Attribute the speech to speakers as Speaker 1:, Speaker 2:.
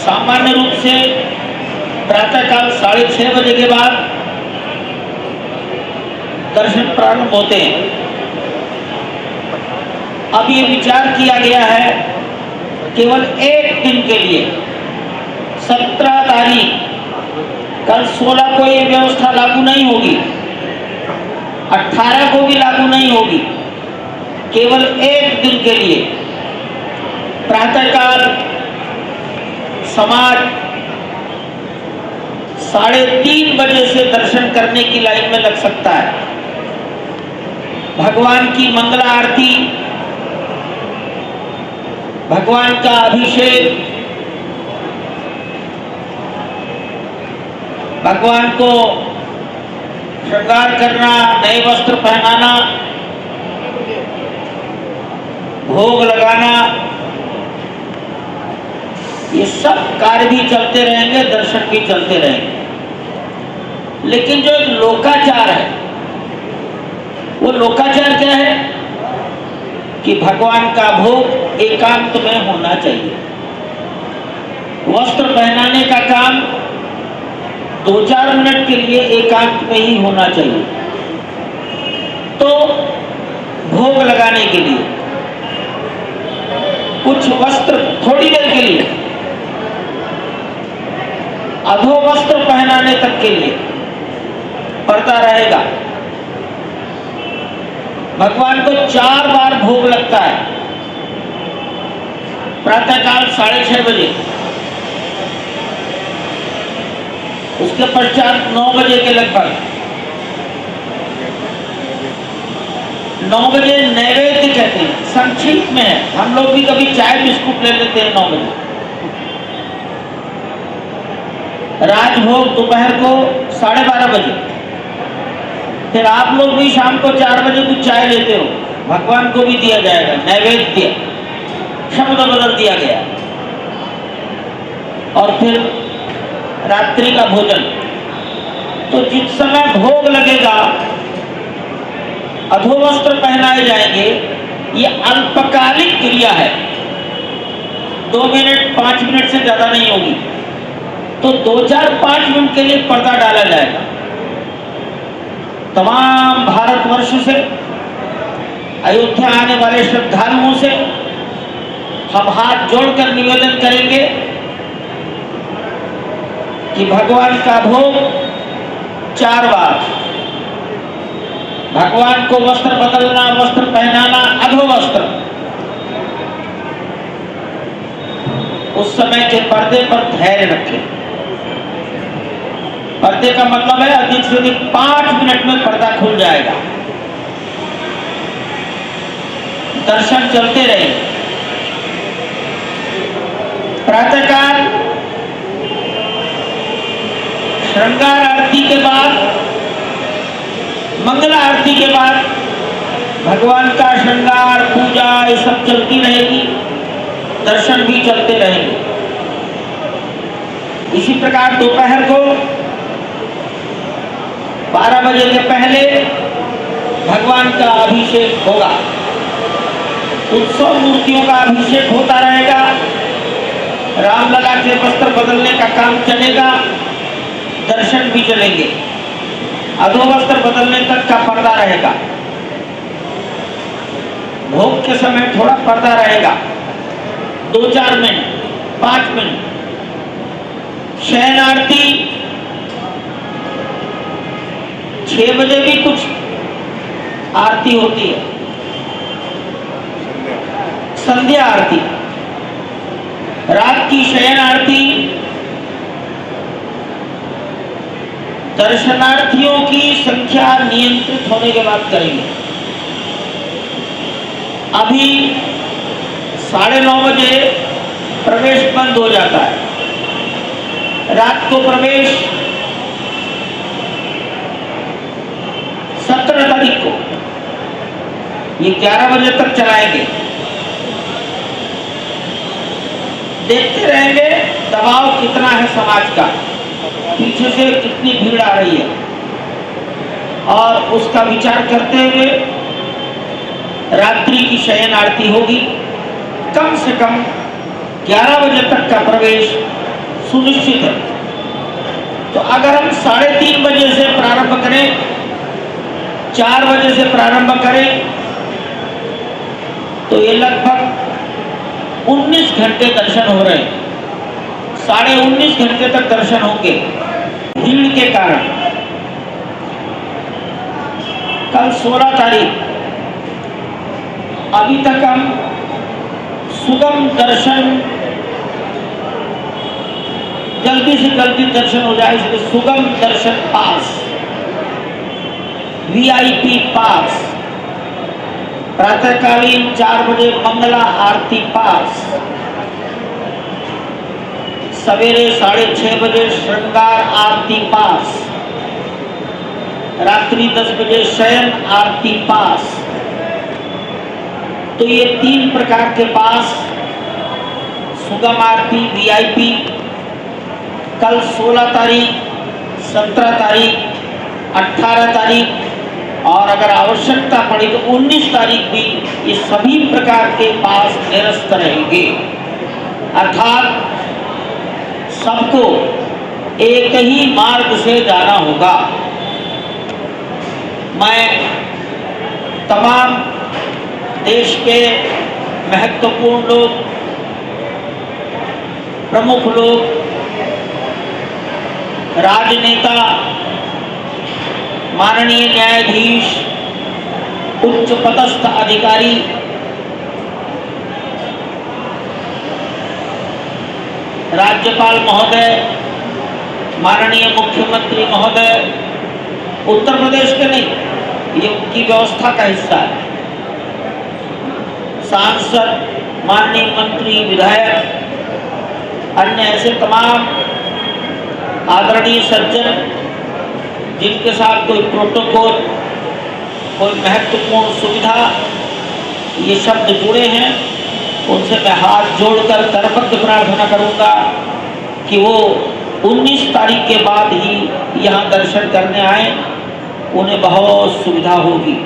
Speaker 1: सामान्य रूप से प्रातःकाल 6:30 बजे के बाद दर्शन प्रारंभ होते हैं। अब ये विचार किया गया है केवल एक दिन के लिए 17 तारीख, कल 16 को ये व्यवस्था लागू नहीं होगी, 18 को भी लागू नहीं होगी। केवल एक दिन के लिए प्रातःकाल समाज 3:30 बजे से दर्शन करने की लाइन में लग सकता है। भगवान की मंगला आरती, भगवान का अभिषेक, भगवान को श्रृंगार करना, नए वस्त्र पहनाना, भोग लगाना, ये सब कार्य भी चलते रहेंगे, दर्शन भी चलते रहेंगे। लेकिन जो एक लोकाचार है, वो लोकाचार क्या है कि भगवान का भोग एकांत में होना चाहिए। वस्त्र पहनाने का काम 2-4 मिनट के लिए एकांत में ही होना चाहिए। तो भोग लगाने के लिए कुछ वस्त्र थोड़ी देर के लिए, अधो वस्त्र पहनाने तक के लिए पर्दा रहेगा। भगवान को 4 बार भोग लगता है। प्रातःकाल 6:30 बजे, उसके पश्चात 9 बजे के लगभग, 9 बजे नैवेद्य कहते हैं, संक्षिप्त में है। हम लोग भी कभी चाय बिस्कुट ले लेते हैं 9 बजे। राजभोग दोपहर को 12:30 बजे, फिर आप लोग भी शाम को 4 बजे कुछ चाय लेते हो। भगवान को भी दिया जाएगा नैवेद्य, शब्द बदल दिया गया। और फिर रात्रि का भोजन। तो जिस समय भोग लगेगा, अधोवस्त्र पहनाए जाएंगे। ये अल्पकालिक क्रिया है, 2 मिनट 5 मिनट से ज्यादा नहीं होगी। तो 2-4-5 मिनट के लिए पर्दा डाला जाएगा। तमाम भारतवर्ष से, अयोध्या आने वाले श्रद्धालुओं से हम हाथ जोड़कर निवेदन करेंगे कि भगवान का भोग 4 बार, भगवान को वस्त्र बदलना, वस्त्र पहनाना, अधो वस्त्र, उस समय के पर्दे पर धैर्य रखें। पर्दे का मतलब है अधिक से अधिक 5 मिनट में पर्दा खुल जाएगा। दर्शन चलते रहे। प्रातःकाल श्रृंगार आरती के बाद, मंगला आरती के बाद भगवान का श्रृंगार, पूजा ये सब चलती रहेगी, दर्शन भी चलते रहेंगे। इसी प्रकार दोपहर को 12 बजे के पहले भगवान का अभिषेक होगा। उत्सव मूर्तियों का अभिषेक होता रहेगा। रामलला के वस्त्र बदलने का काम चलेगा, दर्शन भी चलेंगे। अधो वस्त्र बदलने तक का पर्दा रहेगा। भोग के समय थोड़ा पर्दा रहेगा, 2-4 मिनट, 5 मिनट। शयन आरती 6 बजे भी कुछ आरती होती है, संध्या आरती। रात की शयन आरती दर्शनार्थियों की संख्या नियंत्रित होने के बाद करेंगे। अभी 9:30 बजे प्रवेश बंद हो जाता है। रात को प्रवेश 17 तारीख को ये 11 बजे तक चलाएंगे। देखते रहेंगे दबाव कितना है समाज का, पीछे से कितनी भीड़ आ रही है, और उसका विचार करते हुए रात्रि की शयन आरती होगी। कम से कम 11 बजे तक का प्रवेश सुनिश्चित है। तो अगर हम 3:30 बजे से प्रारंभ करें, 4 बजे से प्रारंभ करें, तो ये लगभग 19 घंटे दर्शन हो रहे हैं। 19.5 घंटे तक दर्शन होंगे भीड़ के कारण। कल 16 तारीख, अभी तक हम सुगम दर्शन, जल्दी से जल्दी दर्शन हो जाए इसलिए सुगम दर्शन पास, वीआईपी पास, प्रातःकालीन 4 बजे मंगला आरती पास, सवेरे 6:30 बजे श्रृंगार आरती पास, रात्रि 10 बजे शयन आरती पास। तो ये 3 प्रकार के पास, सुगम आरती, वीआईपी, कल 16 तारीख, 17 तारीख, 18 तारीख और अगर आवश्यकता पड़ी तो 19 तारीख भी ये सभी प्रकार के पास निरस्त रहेंगे। अर्थात सबको एक ही मार्ग से जाना होगा। मैं तमाम देश के महत्वपूर्ण लोग, प्रमुख लोग, राजनेता, माननीय न्यायाधीश, उच्च पदस्थ अधिकारी, राज्यपाल महोदय, माननीय मुख्यमंत्री महोदय, उत्तर प्रदेश के नहीं, ये उनकी व्यवस्था का हिस्सा है, सांसद, माननीय मंत्री, विधायक, अन्य ऐसे तमाम आदरणीय सज्जन जिनके साथ कोई प्रोटोकॉल, कोई महत्वपूर्ण सुविधा, ये शब्द जुड़े हैं, उनसे मैं हाथ जोड़कर करबद्ध प्रार्थना करूंगा कि वो 19 तारीख के बाद ही यहाँ दर्शन करने आए, उन्हें बहुत सुविधा होगी।